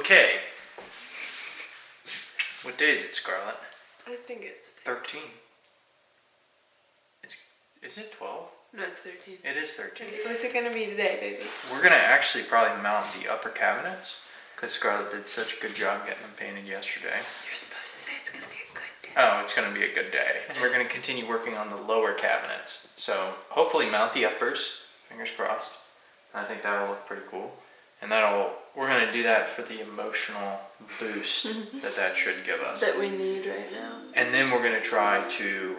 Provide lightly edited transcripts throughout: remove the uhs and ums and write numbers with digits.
Okay. What day is it, Scarlett? I think it's 13. Is it 12? No, it's 13. It is 13. What's it gonna be today, baby? We're gonna actually probably mount the upper cabinets because Scarlett did such a good job getting them painted yesterday. You're supposed to say it's gonna be a good day. Oh, it's gonna be a good day. And we're gonna continue working on the lower cabinets. So hopefully mount the uppers, fingers crossed. I think that'll look pretty cool. And we're gonna do that for the emotional boost that should give us. That we need right now. And then we're gonna try to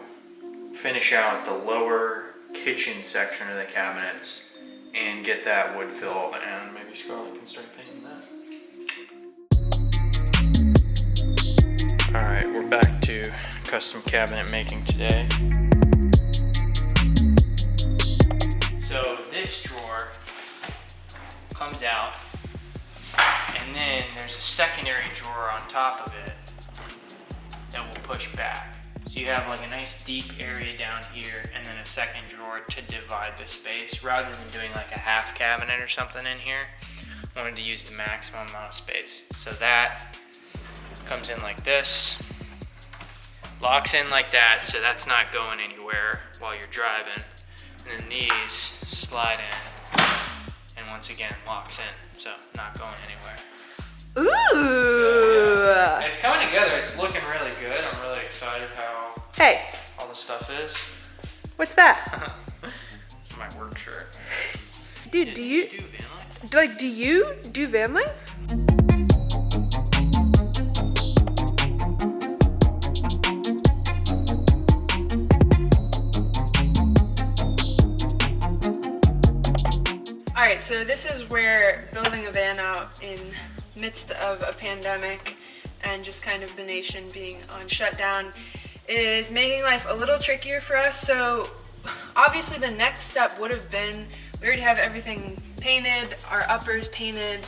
finish out the lower kitchen section of the cabinets and get that wood filled, and maybe Scarlett can start painting that. Alright, we're back to custom cabinet making today. So this drawer comes out, and then there's a secondary drawer on top of it that will push back. So you have like a nice deep area down here and then a second drawer to divide the space. Rather than doing like a half cabinet or something in here, I wanted to use the maximum amount of space. So that comes in like this, locks in like that, so that's not going anywhere while you're driving. And then these slide in and once again locks in, so not going anywhere. Ooh! So, yeah, it's coming together. It's looking really good. I'm really excited how all the stuff is. What's that? It's my work shirt. Dude, do you do van life? like? Do you do van life? All right, so this is where building a van out in midst of a pandemic and just kind of the nation being on shutdown is making life a little trickier for us. So obviously the next step would have been, we already have everything painted, our uppers painted.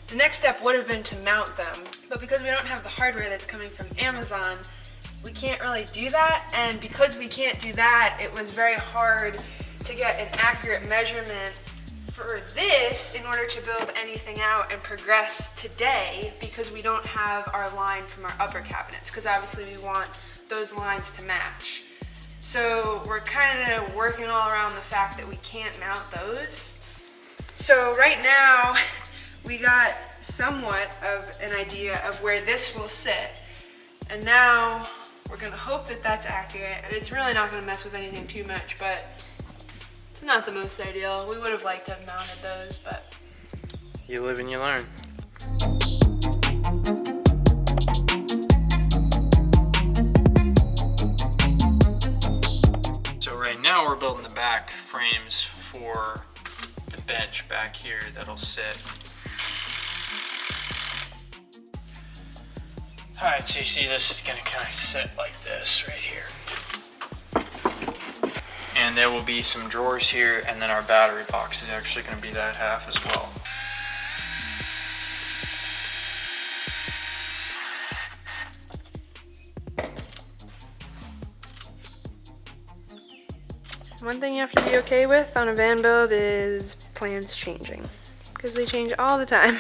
The next step would have been to mount them, but because we don't have the hardware that's coming from Amazon, we can't really do that. And because we can't do that, it was very hard to get an accurate measurement for this in order to build anything out and progress today, because we don't have our line from our upper cabinets, because obviously we want those lines to match. So we're kind of working all around the fact that we can't mount those. So right now we got somewhat of an idea of where this will sit, and now we're gonna hope that that's accurate. It's really not gonna mess with anything too much, but it's not the most ideal. We would have liked to have mounted those, but You live and you learn. So right now we're building the back frames for the bench back here that'll sit. Alright, so you see this is going to kind of sit like this right here. And there will be some drawers here, and then our battery box is actually going to be that half as well. one thing you have to be okay with on a van build is plans changing, because they change all the time.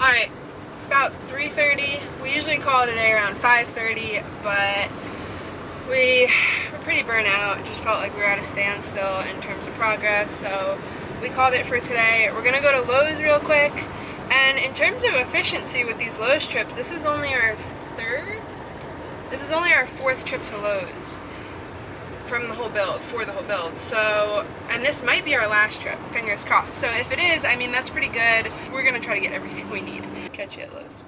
Alright, it's about 3:30. We usually call it a day around 5:30, but we were pretty burnt out. It just felt like we were at a standstill in terms of progress, so we called it for today. We're gonna go to Lowe's real quick, and in terms of efficiency with these Lowe's trips, this is only our fourth trip to Lowe's from the whole build, for the whole build. So, and this might be our last trip, fingers crossed. So if it is, I mean, that's pretty good. We're gonna try to get everything we need. Catch you at Lowe's.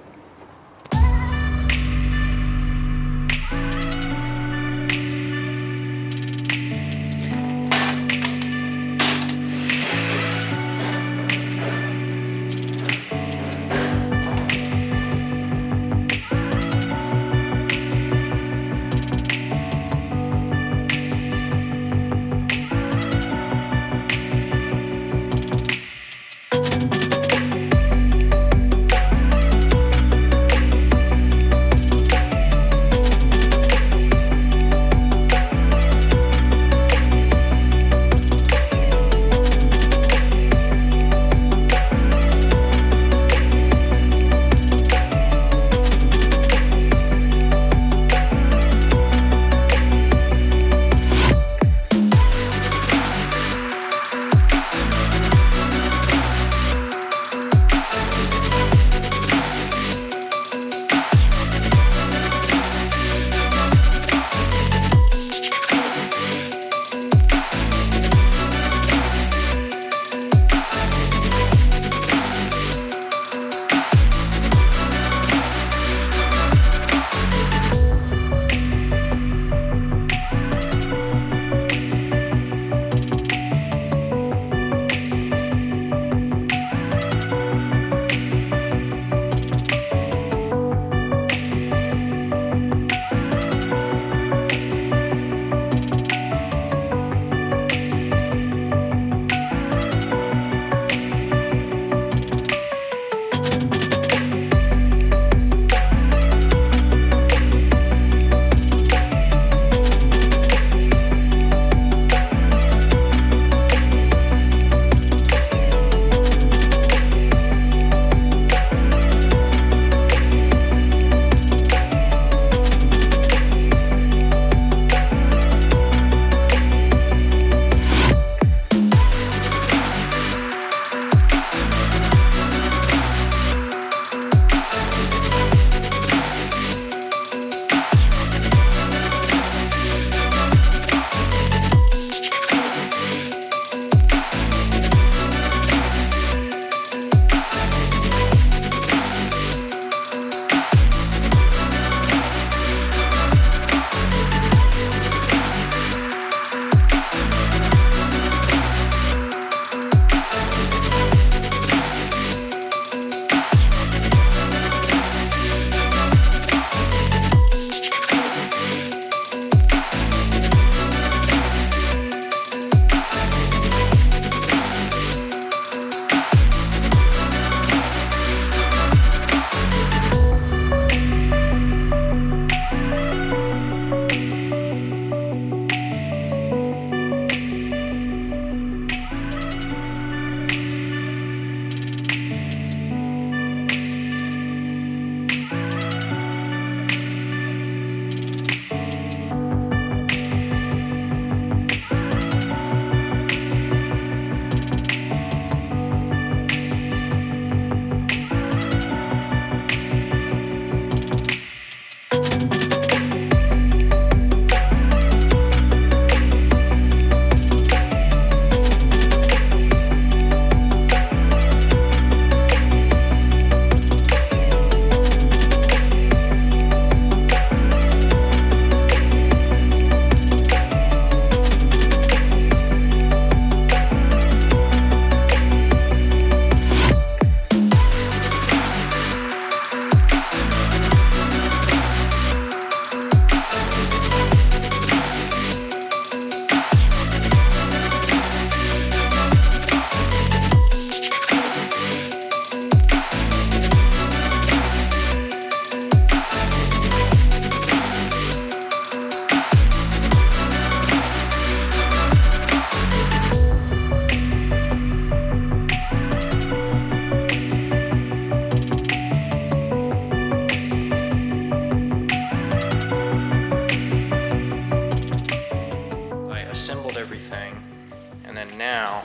now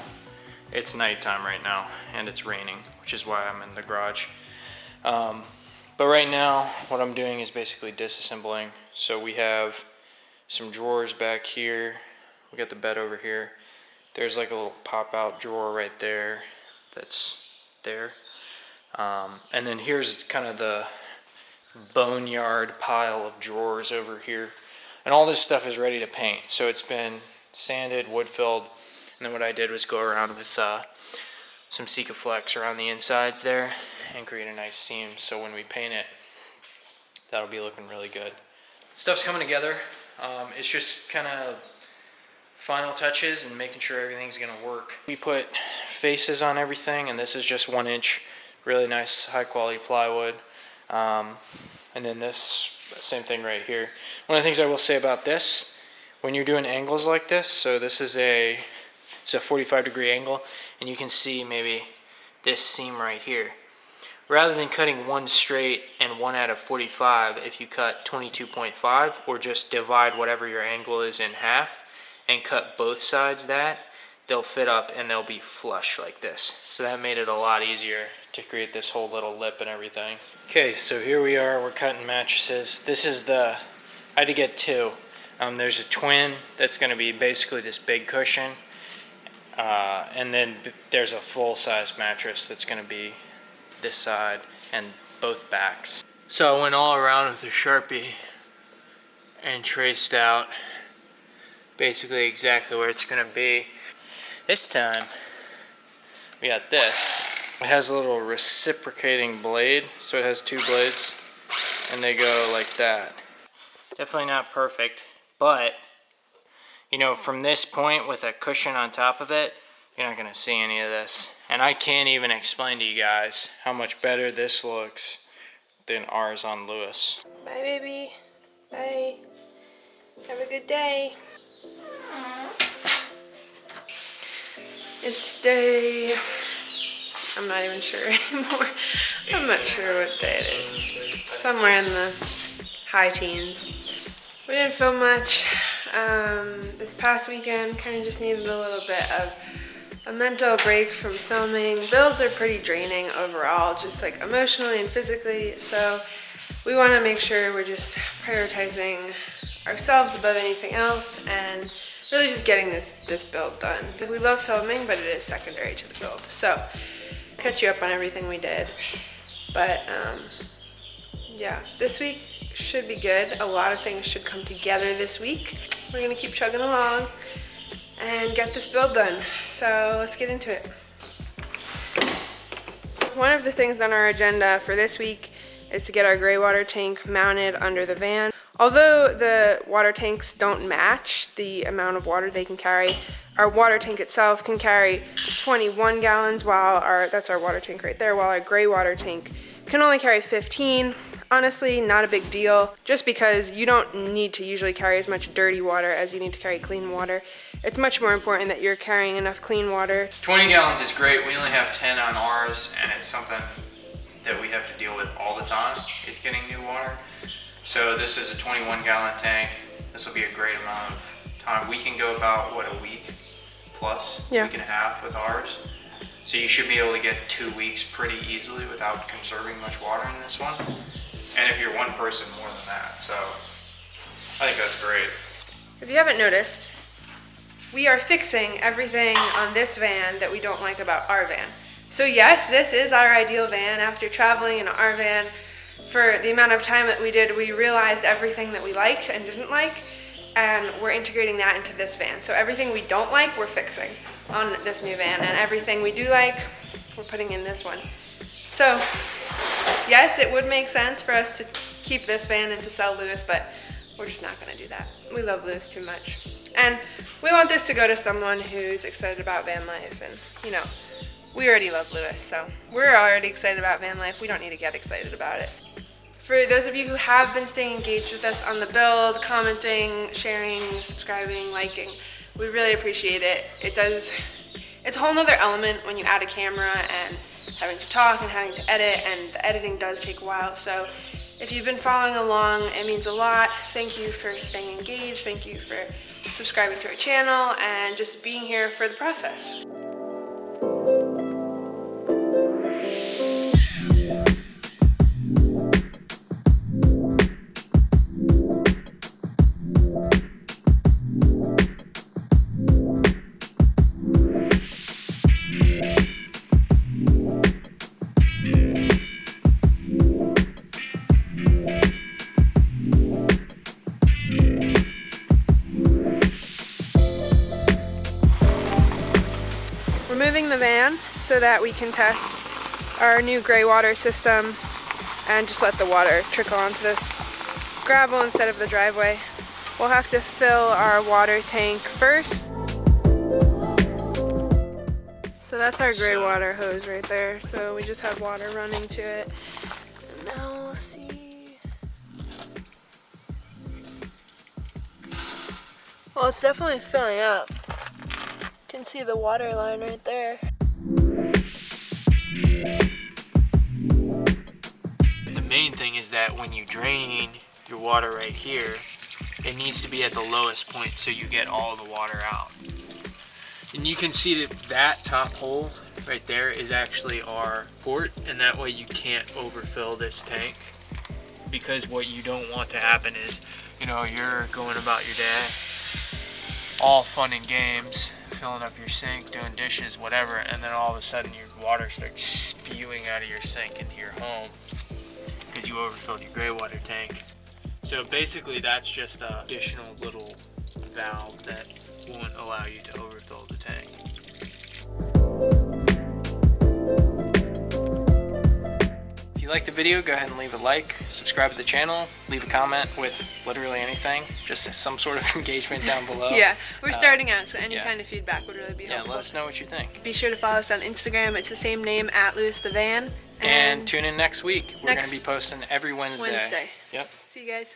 it's nighttime right now and it's raining, which is why I'm in the garage. But right now what I'm doing is basically disassembling. So we have some drawers back here. We got the bed over here. There's like a little pop-out drawer right there that's there. And then here's kind of the boneyard pile of drawers over here. And all this stuff is ready to paint. So it's been sanded, wood filled, and then what I did was go around with some Sikaflex around the insides there and create a nice seam. So when we paint it, that'll be looking really good. Stuff's coming together. It's just kind of final touches and making sure everything's gonna work. We put faces on everything, and this is just 1 inch, really nice high quality plywood. And then this, same thing right here. One of the things I will say about this, when you're doing angles like this, so this is it's a 45-degree angle, and you can see maybe this seam right here. Rather than cutting one straight and one at a 45, if you cut 22.5 or just divide whatever your angle is in half and cut both sides that, they'll fit up and they'll be flush like this. So that made it a lot easier to create this whole little lip and everything. Okay, so here we are, we're cutting mattresses. This is I had to get two. There's a twin that's gonna be basically this big cushion. And then there's a full-size mattress that's gonna be this side and both backs. So I went all around with a Sharpie and traced out basically exactly where it's gonna be. This time we got this. It has a little reciprocating blade, so it has two blades and they go like that. Definitely not perfect, but you know, from this point with a cushion on top of it, you're not gonna see any of this. And I can't even explain to you guys how much better this looks than ours on Lewis. Bye, baby. Bye. Have a good day. It's day, I'm not even sure anymore. I'm not sure what day it is. Somewhere in the high teens. We didn't film much this past weekend. Kind of just needed a little bit of a mental break from filming. Builds are pretty draining overall, just like emotionally and physically. So we want to make sure we're just prioritizing ourselves above anything else and really just getting this build done. We love filming, but it is secondary to the build. So catch you up on everything we did. But yeah, this week should be good. A lot of things should come together this week. We're gonna keep chugging along and get this build done. So let's get into it. One of the things on our agenda for this week is to get our gray water tank mounted under the van. Although the water tanks don't match the amount of water they can carry, our water tank itself can carry 21 gallons while that's our water tank right there, while our gray water tank can only carry 15. Honestly, not a big deal, just because you don't need to usually carry as much dirty water as you need to carry clean water. It's much more important that you're carrying enough clean water. 20 gallons is great. We only have 10 on ours, and it's something that we have to deal with all the time, is getting new water. So this is a 21 gallon tank. This will be a great amount of time. We can go about, what, a week plus, yeah. Week and a half with ours. So you should be able to get 2 weeks pretty easily without conserving much water in this one. And if you're one person, more than that. So I think that's great. If you haven't noticed, we are fixing everything on this van that we don't like about our van. So yes, this is our ideal van. After traveling in our van for the amount of time that we did, we realized everything that we liked and didn't like, and we're integrating that into this van. So everything we don't like, we're fixing on this new van, and everything we do like, we're putting in this one. So yes, it would make sense for us to keep this van and to sell Lewis, but we're just not gonna do that. We love Lewis too much. And we want this to go to someone who's excited about van life, and you know, we already love Lewis, so we're already excited about van life. We don't need to get excited about it. For those of you who have been staying engaged with us on the build, commenting, sharing, subscribing, liking, we really appreciate it. It's a whole nother element when you add a camera and having to talk and having to edit, and the editing does take a while. So if you've been following along, it means a lot. Thank you for staying engaged. Thank you for subscribing to our channel and just being here for the process. so that we can test our new gray water system and just let the water trickle onto this gravel instead of the driveway. We'll have to fill our water tank first. So that's our gray water hose right there. So we just have water running to it. And now we'll see. Well, it's definitely filling up. You can see the water line right there. The main thing is that when you drain your water right here, it needs to be at the lowest point so you get all the water out. And you can see that that top hole right there is actually our port, and that way you can't overfill this tank. Because what you don't want to happen is, you know, you're going about your day, all fun and games, filling up your sink, doing dishes, whatever, and then all of a sudden your water starts spewing out of your sink into your home because you overfilled your gray water tank. So basically that's just an additional little valve that won't allow you to overfill the tank. If you liked the video, go ahead and leave a like, subscribe to the channel, leave a comment with literally anything, just some sort of engagement down below. Yeah, we're starting out, so any kind of feedback would really be helpful. Yeah, let us know what you think. Be sure to follow us on Instagram. It's the same name, @LewisTheVan. And tune in next week. We're going to be posting every Wednesday. Wednesday. Yep. See you guys.